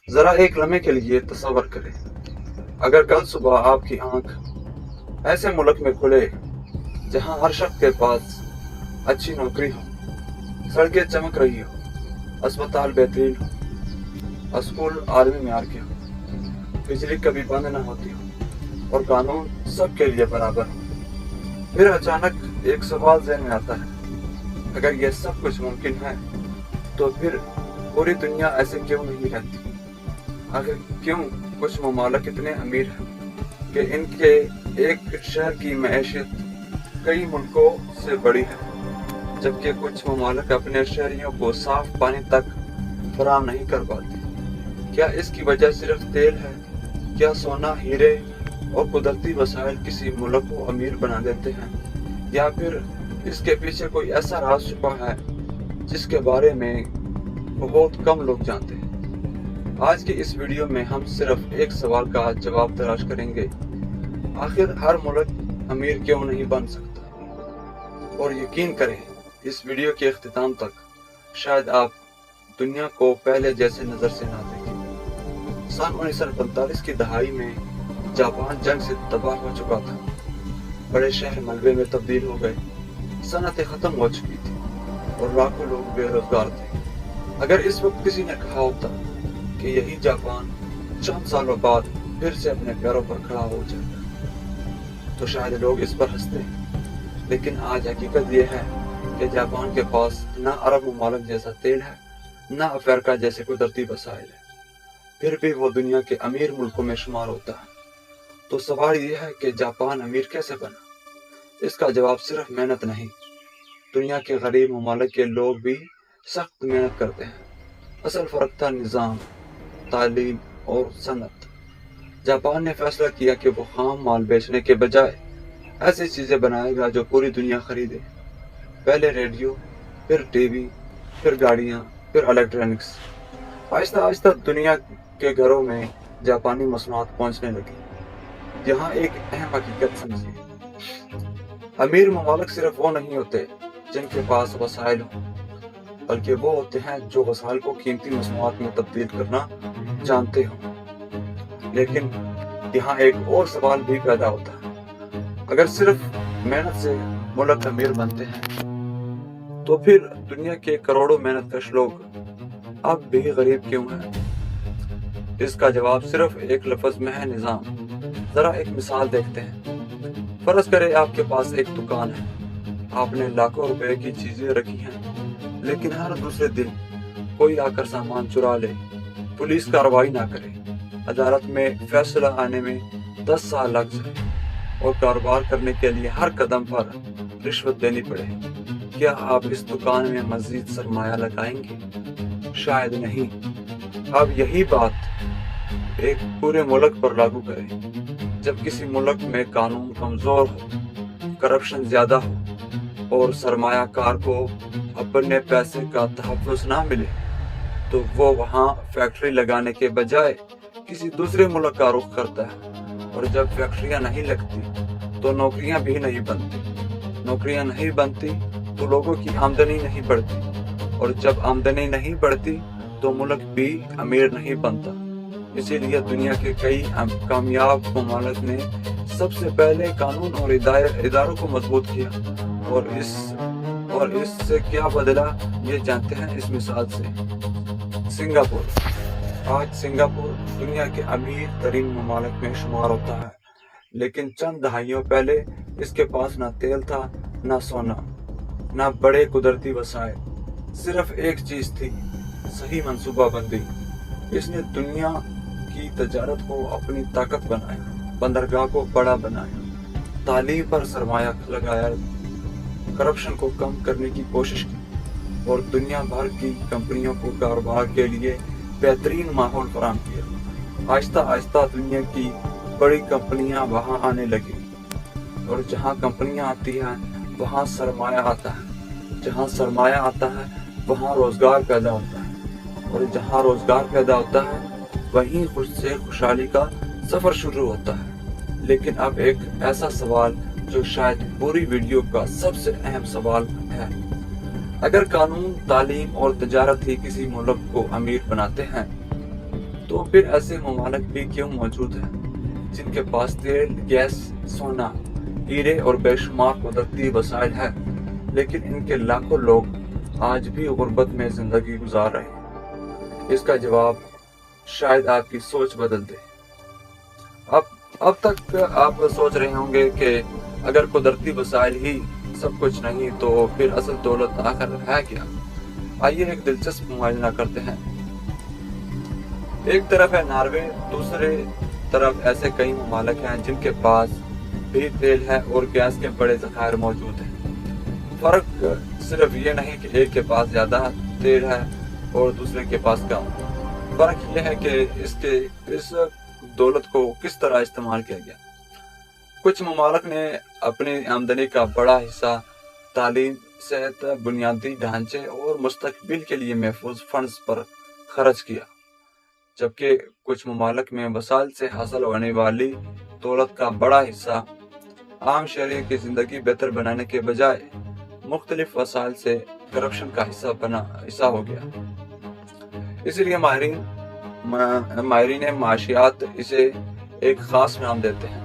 ذرا ایک لمحے کے لیے تصور کریں، اگر کل صبح آپ کی آنکھ ایسے ملک میں کھلے جہاں ہر شخص کے پاس اچھی نوکری ہو، سڑکیں چمک رہی ہو، اسپتال بہترین ہو، اسکول عالمی معیار کے ہو، بجلی کبھی بند نہ ہوتی ہو اور قانون سب کے لیے برابر ہو، پھر اچانک ایک سوال ذہن میں آتا ہے، اگر یہ سب کچھ ممکن ہے تو پھر پوری دنیا ایسے کیوں نہیں رہتی؟ آخر کیوں کچھ ممالک اتنے امیر ہیں کہ ان کے ایک شہر کی معیشت کئی ملکوں سے بڑی ہے، جبکہ کچھ ممالک اپنے شہریوں کو صاف پانی تک فراہم نہیں کر پاتے؟ کیا اس کی وجہ صرف تیل ہے؟ کیا سونا، ہیرے اور قدرتی وسائل کسی ملک کو امیر بنا دیتے ہیں، یا پھر اس کے پیچھے کوئی ایسا راز چھپا ہے جس کے بارے میں بہت کم لوگ جانتے ہیں؟ آج کی اس ویڈیو میں ہم صرف ایک سوال کا جواب تلاش کریں گے، آخر ہر ملک امیر کیوں نہیں بن سکتا؟ اور یقین کریں، اس ویڈیو کے اختتام تک شاید آپ دنیا کو پہلے جیسے نظر سے نہ دیکھیں۔ سن 1945 کی دہائی میں جاپان جنگ سے تباہ ہو چکا تھا، بڑے شہر ملبے میں تبدیل ہو گئے، صنعتیں ختم ہو چکی تھی اور لاکھوں لوگ بے روزگار تھے۔ اگر اس وقت کسی نے کہا ہوتا کہ یہی جاپان چند سالوں بعد پھر سے اپنے پیروں پر کھڑا ہو جائے گا تو شاید لوگ اس پر ہنستے، لیکن آج حقیقت یہ ہے کہ جاپان کے پاس نہ عرب ممالک جیسا تیل ہے، نہ افریقہ جیسے قدرتی وسائل ہے، پھر بھی وہ دنیا کے امیر ملکوں میں شمار ہوتا ہے۔ تو سوال یہ ہے کہ جاپان امیر کیسے بنا؟ اس کا جواب صرف محنت نہیں، دنیا کے غریب ممالک کے لوگ بھی سخت محنت کرتے ہیں۔ اصل فرق تھا نظام، تعلیم اور صنعت۔ جاپان نے فیصلہ کیا کہ وہ خام مال بیچنے کے بجائے ایسی چیزیں بنائے گا جو پوری دنیا خریدے۔ پہلے ریڈیو، پھر ٹی وی، پھر گاڑیاں، پھر الیکٹرانکس۔ آہستہ آہستہ دنیا کے گھروں میں جاپانی مصنوعات پہنچنے لگی۔ یہاں ایک اہم حقیقت سمجھیے، امیر ممالک صرف وہ نہیں ہوتے جن کے پاس وسائل ہوں، بلکہ وہ ہوتے ہیں جو وسائل کو قیمتی مصنوعات میں تبدیل کرنا جانتے ہوں۔ لیکن یہاں ایک اور سوال بھی پیدا ہوتا ہے، اگر صرف محنت سے ملک امیر بنتے ہیں تو پھر دنیا کے کروڑوں محنت کش لوگ اب بھی غریب کیوں ہیں؟ اس کا جواب صرف ایک لفظ میں ہے، نظام۔ ذرا ایک مثال دیکھتے ہیں۔ فرض کریں آپ کے پاس ایک دکان ہے، آپ نے لاکھوں روپے کی چیزیں رکھی ہیں، لیکن ہر دوسرے دن کوئی آ کر سامان چرا لے، پولیس کارروائی نہ کرے، عدالت میں فیصلہ آنے میں 10 سال لگ جائے اور کاروبار کرنے کے لیے ہر قدم پر رشوت دینی پڑے، کیا آپ اس دکان میں مزید سرمایہ لگائیں گے؟ شاید نہیں۔ اب یہی بات ایک پورے ملک پر لاگو کریں۔ جب کسی ملک میں قانون کمزور ہو، کرپشن زیادہ ہو اور سرمایہ کار کو اپنے پیسے کا تحفظ نہ ملے تو وہ وہاں فیکٹری لگانے کے بجائے کسی دوسرے ملک کا رخ کرتا ہے، اور جب فیکٹریاں نہیں لگتی تو نوکریاں بھی نہیں بنتی، نوکریاں نہیں بنتی تو لوگوں کی آمدنی نہیں بڑھتی، اور جب آمدنی نہیں بڑھتی تو ملک بھی امیر نہیں بنتا۔ اسی لیے دنیا کے کئی کامیاب ممالک نے سب سے پہلے قانون اور اداروں کو مضبوط کیا، اور اس سے کیا بدلا یہ جانتے ہیں اس مثال سے۔ سنگاپور۔ آج سنگاپور دنیا کے امیر ترین ممالک میں شمار ہوتا ہے، لیکن چند دہائیوں پہلے اس کے پاس نہ تیل تھا، نہ سونا، نہ بڑے قدرتی وسائل، صرف ایک چیز تھی، صحیح منصوبہ بندی۔ اس نے دنیا کی تجارت کو اپنی طاقت بنایا، بندرگاہ کو بڑا بنایا، تعلیم پر سرمایہ لگایا، کرپشن کو کم کرنے کی کوشش کی، اور دنیا بھر کی کمپنیوں کو کاروبار کے لیے بہترین ماحول فراہم کیا۔ آہستہ آہستہ دنیا کی بڑی کمپنیاں وہاں آنے لگی، اور جہاں کمپنیاں آتی ہیں وہاں سرمایہ آتا ہے، جہاں سرمایہ آتا ہے وہاں روزگار پیدا ہوتا ہے، اور جہاں روزگار پیدا ہوتا ہے وہیں خوش سے خوشحالی کا سفر شروع ہوتا ہے۔ لیکن اب ایک ایسا سوال جو شاید پوری ویڈیو کا سب سے اہم سوال ہے، اگر قانون، تعلیم اور تجارت ہی کسی ملک کو امیر بناتے ہیں تو پھر ایسے ممالک بھی کیوں موجود ہیں جن کے پاس تیل، گیس، سونا، ہیرے اور بے شمار قدرتی وسائل ہیں، لیکن ان کے لاکھوں لوگ آج بھی غربت میں زندگی گزار رہے ہیں؟ اس کا جواب شاید آپ کی سوچ بدل دے۔ اب تک آپ سوچ رہے ہوں گے کہ اگر قدرتی وسائل ہی سب کچھ نہیں تو پھر اصل دولت آخر ہے کیا؟ آئیے ایک دلچسپ موازنہ کرتے ہیں۔ ایک طرف ہے ناروے، دوسرے طرف ایسے کئی ممالک ہیں جن کے پاس بھی تیل ہے اور گیس کے بڑے ذخائر موجود ہیں۔ فرق صرف یہ نہیں کہ ایک کے پاس زیادہ تیل ہے اور دوسرے کے پاس کم۔ فرق یہ ہے کہ اس دولت کو کس طرح استعمال کیا گیا۔ کچھ ممالک نے اپنی آمدنی کا بڑا حصہ تعلیم، صحت، بنیادی ڈھانچے اور مستقبل کے لیے محفوظ فنڈز پر خرچ کیا، جبکہ کچھ ممالک میں وسائل سے حاصل ہونے والی دولت کا بڑا حصہ عام شہری کی زندگی بہتر بنانے کے بجائے مختلف وسائل سے کرپشن کا حصہ ہو گیا۔ اسی لیے ماہرین معاشیات اسے ایک خاص نام دیتے ہیں: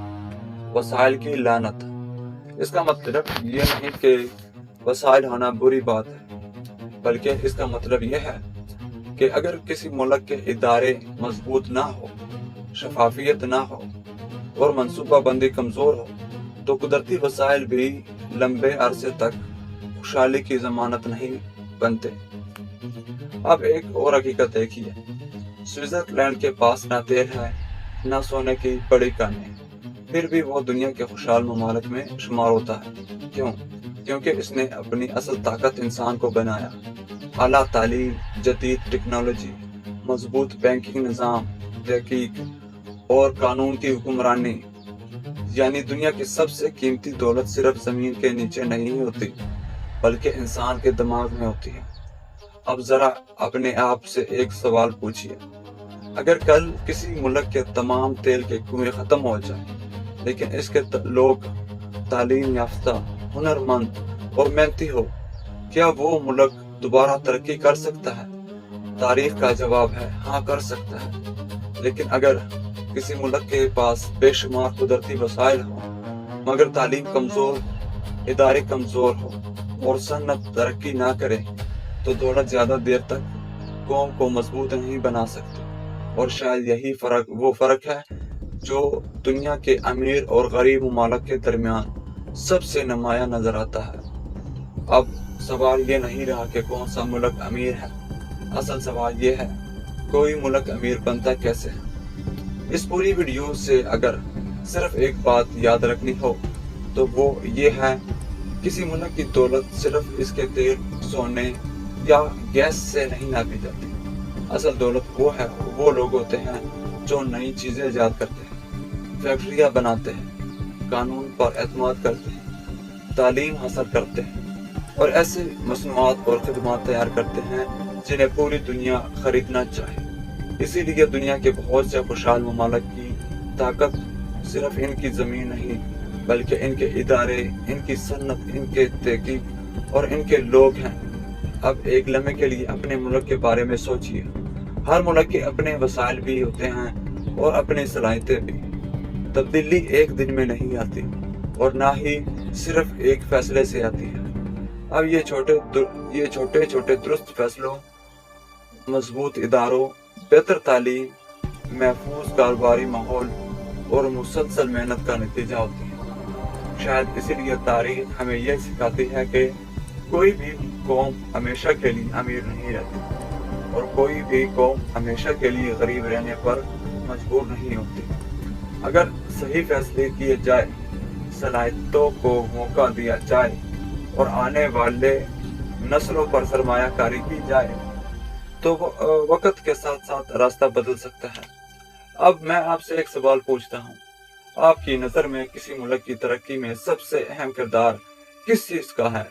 وسائل کی لعنت۔ اس کا مطلب یہ نہیں کہ وسائل ہونا بری بات ہے، بلکہ اس کا مطلب یہ ہے کہ اگر کسی ملک کے ادارے مضبوط نہ ہو، شفافیت نہ ہو اور منصوبہ بندی کمزور ہو تو قدرتی وسائل بھی لمبے عرصے تک خوشحالی کی ضمانت نہیں بنتے۔ اب ایک اور حقیقت دیکھیے، سوئٹزرلینڈ کے پاس نہ تیل ہے، نہ سونے کی بڑی کانیں، پھر بھی وہ دنیا کے خوشحال ممالک میں شمار ہوتا ہے۔ کیوں؟ کیونکہ اس نے اپنی اصل طاقت انسان کو بنایا۔ اعلیٰ تعلیم، جدید ٹیکنالوجی، مضبوط بینکنگ نظام، تحقیق اور قانون کی حکمرانی، یعنی دنیا کی سب سے قیمتی دولت صرف زمین کے نیچے نہیں ہوتی بلکہ انسان کے دماغ میں ہوتی ہے۔ اب ذرا اپنے آپ سے ایک سوال پوچھئے، اگر کل کسی ملک کے تمام تیل کے کنویں ختم ہو جائیں لیکن اس کے لوگ تعلیم یافتہ، ہنرمند اور محنتی ہو، کیا وہ ملک دوبارہ ترقی کر سکتا ہے؟ تاریخ کا جواب ہے ہاں، کر سکتا ہے۔ لیکن اگر کسی ملک کے پاس بے شمار قدرتی وسائل ہوں مگر تعلیم کمزور، ادارے کمزور ہو اور صنعت ترقی نہ کرے تو دولت زیادہ دیر تک قوم کو مضبوط نہیں بنا سکتی۔ اور شاید یہی وہ فرق ہے جو دنیا کے امیر اور غریب ممالک کے درمیان سب سے نمایاں نظر آتا ہے۔ اب سوال یہ نہیں رہا کہ کون سا ملک امیر ہے، اصل سوال یہ ہے کوئی ملک امیر بنتا کیسے ہے۔ اس پوری ویڈیو سے اگر صرف ایک بات یاد رکھنی ہو تو وہ یہ ہے، کسی ملک کی دولت صرف اس کے تیل، سونے یا گیس سے نہیں ناپی جاتی۔ اصل دولت وہ لوگ ہوتے ہیں جو نئی چیزیں ایجاد کرتے ہیں، فیکٹریاں بناتے ہیں، قانون پر اعتماد کرتے ہیں، تعلیم حاصل کرتے ہیں اور ایسے مصنوعات اور خدمات تیار کرتے ہیں جنہیں پوری دنیا خریدنا چاہے۔ اسی لیے دنیا کے بہت سے خوشحال ممالک کی طاقت صرف ان کی زمین نہیں بلکہ ان کے ادارے، ان کی صنعت، ان کے تحقیق اور ان کے لوگ ہیں۔ اب ایک لمحے کے لیے اپنے ملک کے بارے میں سوچئے۔ ہر ملک کے اپنے وسائل بھی ہوتے ہیں اور اپنی صلاحیتیں بھی۔ تبدیلی ایک دن میں نہیں آتی اور نہ ہی صرف ایک فیصلے سے آتی ہے۔ اب یہ چھوٹے چھوٹے درست فیصلوں، مضبوط اداروں، بہتر تعلیم، محفوظ کاروباری ماحول اور مسلسل محنت کا نتیجہ ہوتی ہے۔ شاید اسی لیے تاریخ ہمیں یہ سکھاتی ہے کہ کوئی بھی قوم ہمیشہ کے لیے امیر نہیں رہتی اور کوئی بھی قوم ہمیشہ کے لیے غریب رہنے پر مجبور نہیں ہوتی۔ اگر صحیح فیصلے کیے جائے، صلاحیتوں کو موقع دیا جائے اور آنے والے نسلوں پر سرمایہ کاری کی جائے تو وقت کے ساتھ ساتھ راستہ بدل سکتا ہے۔ اب میں آپ سے ایک سوال پوچھتا ہوں، آپ کی نظر میں کسی ملک کی ترقی میں سب سے اہم کردار کس چیز کا ہے؟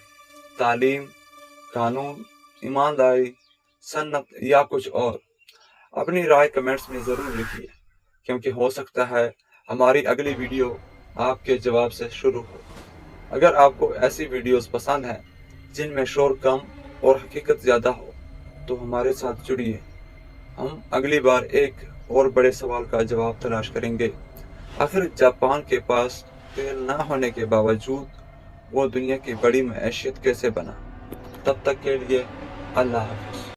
تعلیم، قانون، ایمانداری، صنعت یا کچھ اور؟ اپنی رائے کمنٹس میں ضرور لکھیے، کیونکہ ہو سکتا ہے ہماری اگلی ویڈیو آپ کے جواب سے شروع ہو۔ اگر آپ کو ایسی ویڈیوز پسند ہیں جن میں شور کم اور حقیقت زیادہ ہو تو ہمارے ساتھ جڑیے۔ ہم اگلی بار ایک اور بڑے سوال کا جواب تلاش کریں گے، آخر جاپان کے پاس تیل نہ ہونے کے باوجود وہ دنیا کی بڑی معیشت کیسے بنا؟ تب تک کے لیے اللہ حافظ۔